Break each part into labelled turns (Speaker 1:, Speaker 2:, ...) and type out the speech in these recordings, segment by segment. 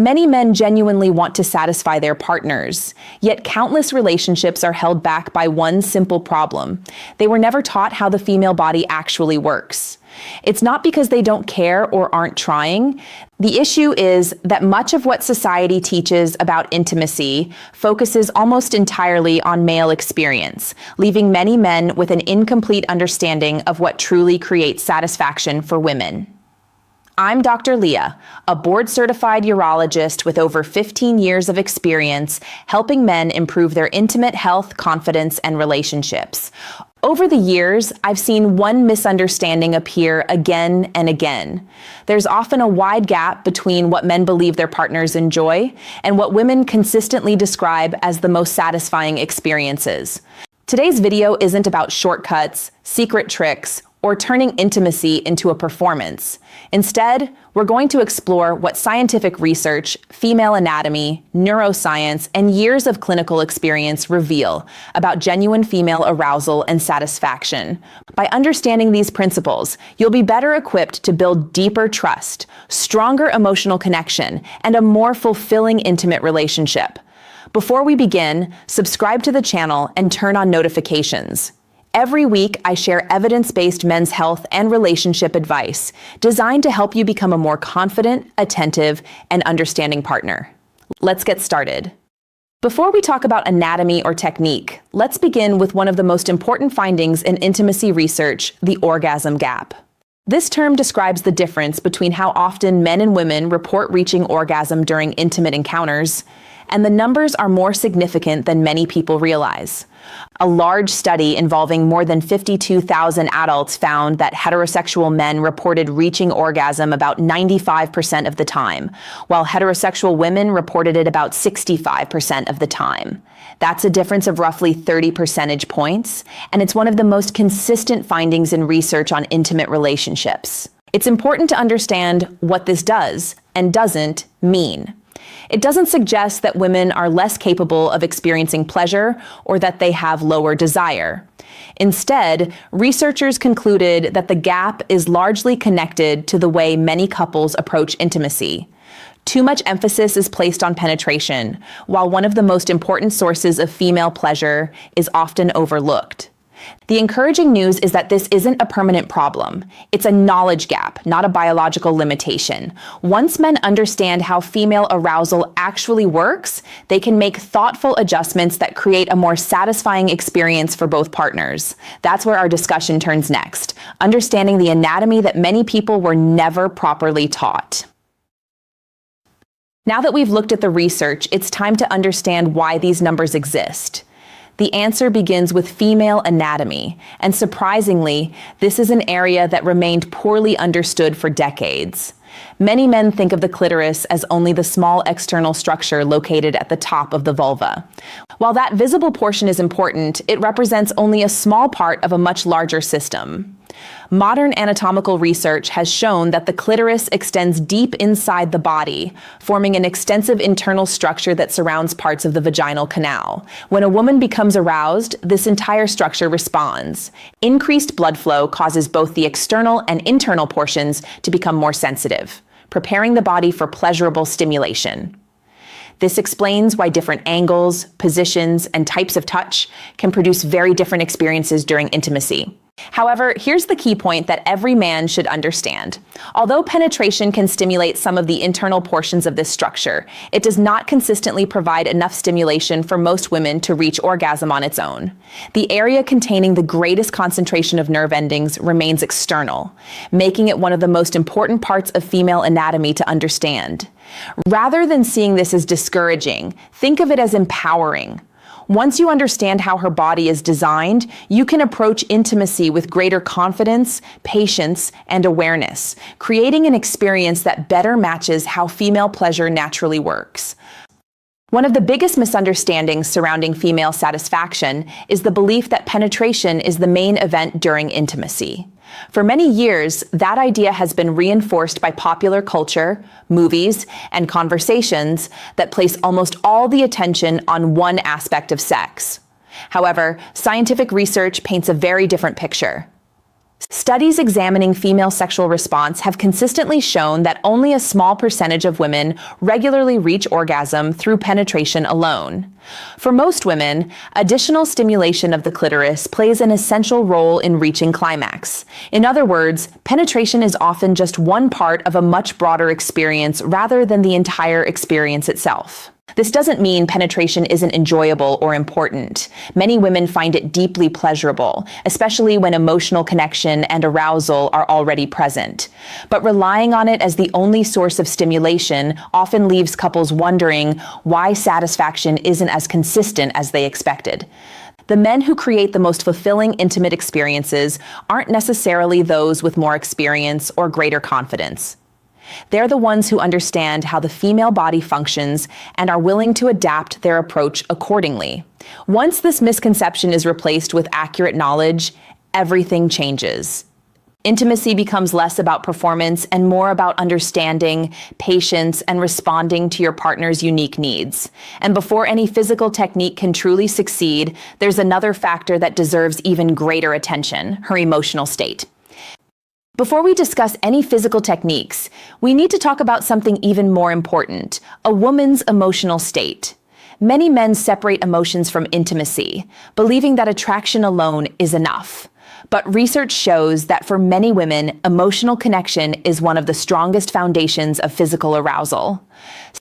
Speaker 1: Many men genuinely want to satisfy their partners, yet countless relationships are held back by one simple problem. They were never taught how the female body actually works. It's not because they don't care or aren't trying. The issue is that much of what society teaches about intimacy focuses almost entirely on male experience, leaving many men with an incomplete understanding of what truly creates satisfaction for women. I'm Dr. Leah, a board-certified urologist with over 15 years of experience helping men improve their intimate health, confidence, and relationships. Over the years, I've seen one misunderstanding appear again and again. There's often a wide gap between what men believe their partners enjoy and what women consistently describe as the most satisfying experiences. Today's video isn't about shortcuts, secret tricks, or turning intimacy into a performance. Instead, we're going to explore what scientific research, female anatomy, neuroscience, and years of clinical experience reveal about genuine female arousal and satisfaction. By understanding these principles, you'll be better equipped to build deeper trust, stronger emotional connection, and a more fulfilling intimate relationship. Before we begin, subscribe to the channel and turn on notifications. Every week, I share evidence-based men's health and relationship advice designed to help you become a more confident, attentive, and understanding partner. Let's get started. Before we talk about anatomy or technique, let's begin with one of the most important findings in intimacy research, the orgasm gap. This term describes the difference between how often men and women report reaching orgasm during intimate encounters, and the numbers are more significant than many people realize. A large study involving more than 52,000 adults found that heterosexual men reported reaching orgasm about 95% of the time, while heterosexual women reported it about 65% of the time. That's a difference of roughly 30 percentage points, and it's one of the most consistent findings in research on intimate relationships. It's important to understand what this does and doesn't mean. It doesn't suggest that women are less capable of experiencing pleasure or that they have lower desire. Instead, researchers concluded that the gap is largely connected to the way many couples approach intimacy. Too much emphasis is placed on penetration, while one of the most important sources of female pleasure is often overlooked. The encouraging news is that this isn't a permanent problem. It's a knowledge gap, not a biological limitation. Once men understand how female arousal actually works, they can make thoughtful adjustments that create a more satisfying experience for both partners. That's where our discussion turns next, understanding the anatomy that many people were never properly taught. Now that we've looked at the research, it's time to understand why these numbers exist. The answer begins with female anatomy, and surprisingly, this is an area that remained poorly understood for decades. Many men think of the clitoris as only the small external structure located at the top of the vulva. While that visible portion is important, it represents only a small part of a much larger system. Modern anatomical research has shown that the clitoris extends deep inside the body, forming an extensive internal structure that surrounds parts of the vaginal canal. When a woman becomes aroused, this entire structure responds. Increased blood flow causes both the external and internal portions to become more sensitive, preparing the body for pleasurable stimulation. This explains why different angles, positions, and types of touch can produce very different experiences during intimacy. However, here's the key point that every man should understand. Although penetration can stimulate some of the internal portions of this structure, it does not consistently provide enough stimulation for most women to reach orgasm on its own. The area containing the greatest concentration of nerve endings remains external, making it one of the most important parts of female anatomy to understand. Rather than seeing this as discouraging, think of it as empowering. Once you understand how her body is designed, you can approach intimacy with greater confidence, patience, and awareness, creating an experience that better matches how female pleasure naturally works. One of the biggest misunderstandings surrounding female satisfaction is the belief that penetration is the main event during intimacy. For many years, that idea has been reinforced by popular culture, movies, and conversations that place almost all the attention on one aspect of sex. However, scientific research paints a very different picture. Studies examining female sexual response have consistently shown that only a small percentage of women regularly reach orgasm through penetration alone. For most women, additional stimulation of the clitoris plays an essential role in reaching climax. In other words, penetration is often just one part of a much broader experience rather than the entire experience itself. This doesn't mean penetration isn't enjoyable or important. Many women find it deeply pleasurable, especially when emotional connection and arousal are already present. But relying on it as the only source of stimulation often leaves couples wondering why satisfaction isn't as consistent as they expected. The men who create the most fulfilling intimate experiences aren't necessarily those with more experience or greater confidence. They're the ones who understand how the female body functions and are willing to adapt their approach accordingly. Once this misconception is replaced with accurate knowledge, everything changes. Intimacy becomes less about performance and more about understanding, patience, and responding to your partner's unique needs. And before any physical technique can truly succeed, there's another factor that deserves even greater attention: her emotional state. Before we discuss any physical techniques, we need to talk about something even more important: a woman's emotional state. Many men separate emotions from intimacy, believing that attraction alone is enough. But research shows that for many women, emotional connection is one of the strongest foundations of physical arousal.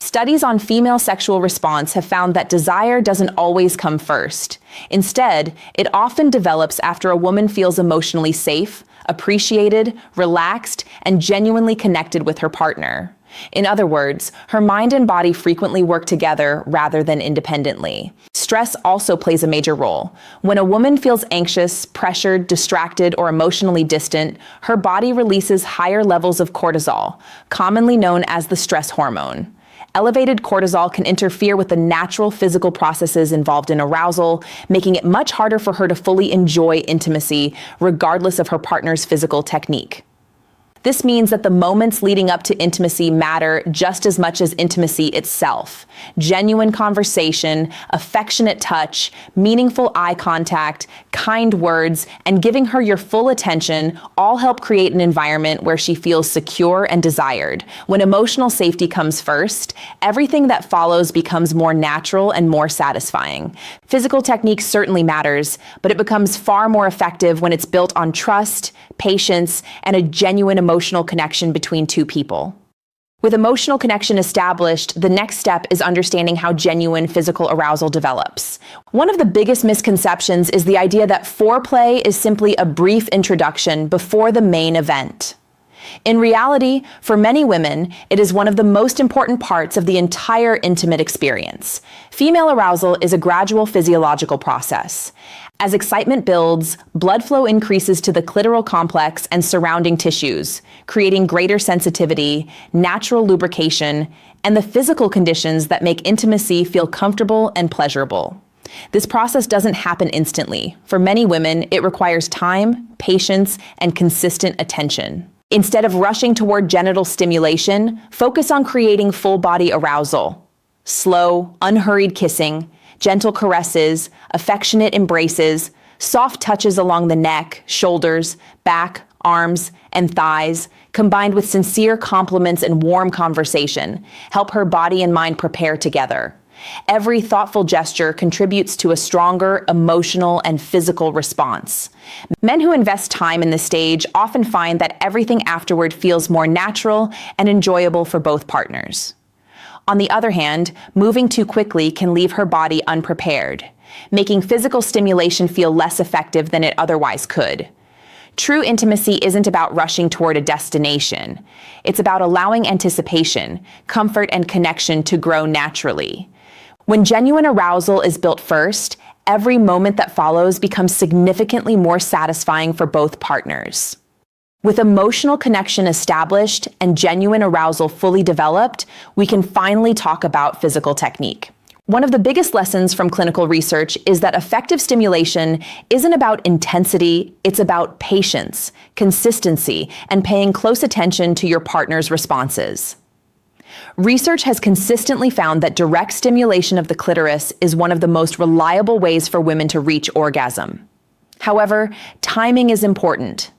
Speaker 1: Studies on female sexual response have found that desire doesn't always come first. Instead, it often develops after a woman feels emotionally safe, appreciated, relaxed, and genuinely connected with her partner. In other words, her mind and body frequently work together rather than independently. Stress also plays a major role. When a woman feels anxious, pressured, distracted, or emotionally distant, her body releases higher levels of cortisol, commonly known as the stress hormone. Elevated cortisol can interfere with the natural physical processes involved in arousal, making it much harder for her to fully enjoy intimacy, regardless of her partner's physical technique. This means that the moments leading up to intimacy matter just as much as intimacy itself. Genuine conversation, affectionate touch, meaningful eye contact, kind words, and giving her your full attention all help create an environment where she feels secure and desired. When emotional safety comes first, everything that follows becomes more natural and more satisfying. Physical technique certainly matters, but it becomes far more effective when it's built on trust, patience, and a genuine emotional connection between two people. With emotional connection established, the next step is understanding how genuine physical arousal develops. One of the biggest misconceptions is the idea that foreplay is simply a brief introduction before the main event. In reality, for many women, it is one of the most important parts of the entire intimate experience. Female arousal is a gradual physiological process. As excitement builds, blood flow increases to the clitoral complex and surrounding tissues, creating greater sensitivity, natural lubrication, and the physical conditions that make intimacy feel comfortable and pleasurable. This process doesn't happen instantly. For many women, it requires time, patience, and consistent attention. Instead of rushing toward genital stimulation, focus on creating full-body arousal. Slow, unhurried kissing, gentle caresses, affectionate embraces, soft touches along the neck, shoulders, back, arms, and thighs, combined with sincere compliments and warm conversation, help her body and mind prepare together. Every thoughtful gesture contributes to a stronger emotional and physical response. Men who invest time in this stage often find that everything afterward feels more natural and enjoyable for both partners. On the other hand, moving too quickly can leave her body unprepared, making physical stimulation feel less effective than it otherwise could. True intimacy isn't about rushing toward a destination. It's about allowing anticipation, comfort, and connection to grow naturally. When genuine arousal is built first, every moment that follows becomes significantly more satisfying for both partners. With emotional connection established and genuine arousal fully developed, we can finally talk about physical technique. One of the biggest lessons from clinical research is that effective stimulation isn't about intensity, it's about patience, consistency, and paying close attention to your partner's responses. Research has consistently found that direct stimulation of the clitoris is one of the most reliable ways for women to reach orgasm. However, timing is important.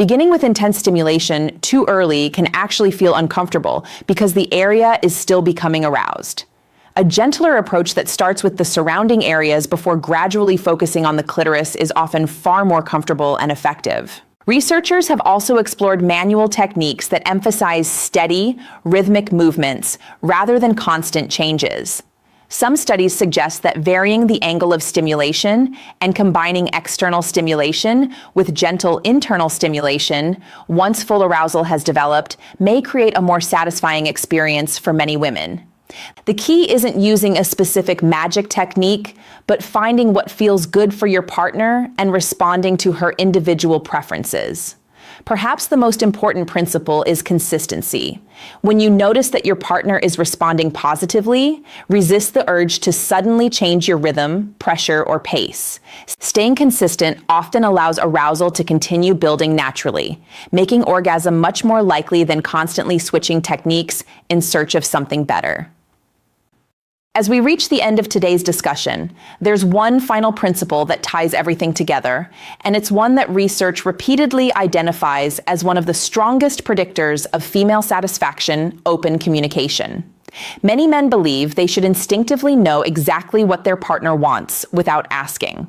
Speaker 1: Beginning with intense stimulation too early can actually feel uncomfortable because the area is still becoming aroused. A gentler approach that starts with the surrounding areas before gradually focusing on the clitoris is often far more comfortable and effective. Researchers have also explored manual techniques that emphasize steady, rhythmic movements rather than constant changes. Some studies suggest that varying the angle of stimulation and combining external stimulation with gentle internal stimulation, once full arousal has developed, may create a more satisfying experience for many women. The key isn't using a specific magic technique, but finding what feels good for your partner and responding to her individual preferences. Perhaps the most important principle is consistency. When you notice that your partner is responding positively, resist the urge to suddenly change your rhythm, pressure, or pace. Staying consistent often allows arousal to continue building naturally, making orgasm much more likely than constantly switching techniques in search of something better. As we reach the end of today's discussion, there's one final principle that ties everything together, and it's one that research repeatedly identifies as one of the strongest predictors of female satisfaction: open communication. Many men believe they should instinctively know exactly what their partner wants without asking.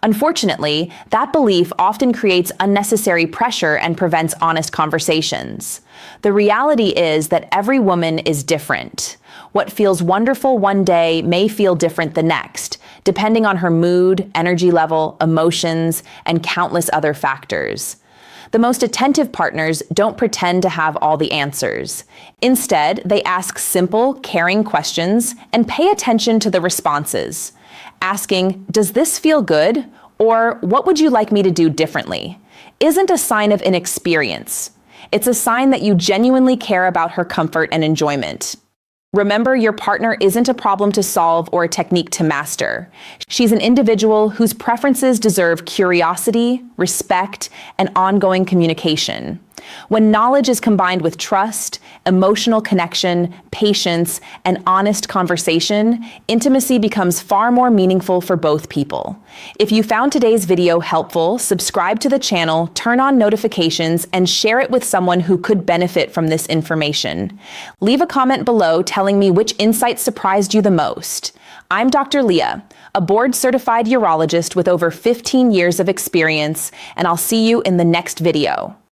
Speaker 1: Unfortunately, that belief often creates unnecessary pressure and prevents honest conversations. The reality is that every woman is different. What feels wonderful one day may feel different the next, depending on her mood, energy level, emotions, and countless other factors. The most attentive partners don't pretend to have all the answers. Instead, they ask simple, caring questions and pay attention to the responses. Asking, "Does this feel good?" or "What would you like me to do differently?" isn't a sign of inexperience. It's a sign that you genuinely care about her comfort and enjoyment. Remember, your partner isn't a problem to solve or a technique to master. She's an individual whose preferences deserve curiosity, respect, and ongoing communication. When knowledge is combined with trust, emotional connection, patience, and honest conversation, intimacy becomes far more meaningful for both people. If you found today's video helpful, subscribe to the channel, turn on notifications, and share it with someone who could benefit from this information. Leave a comment below telling me which insight surprised you the most. I'm Dr. Leah, a board-certified urologist with over 15 years of experience, and I'll see you in the next video.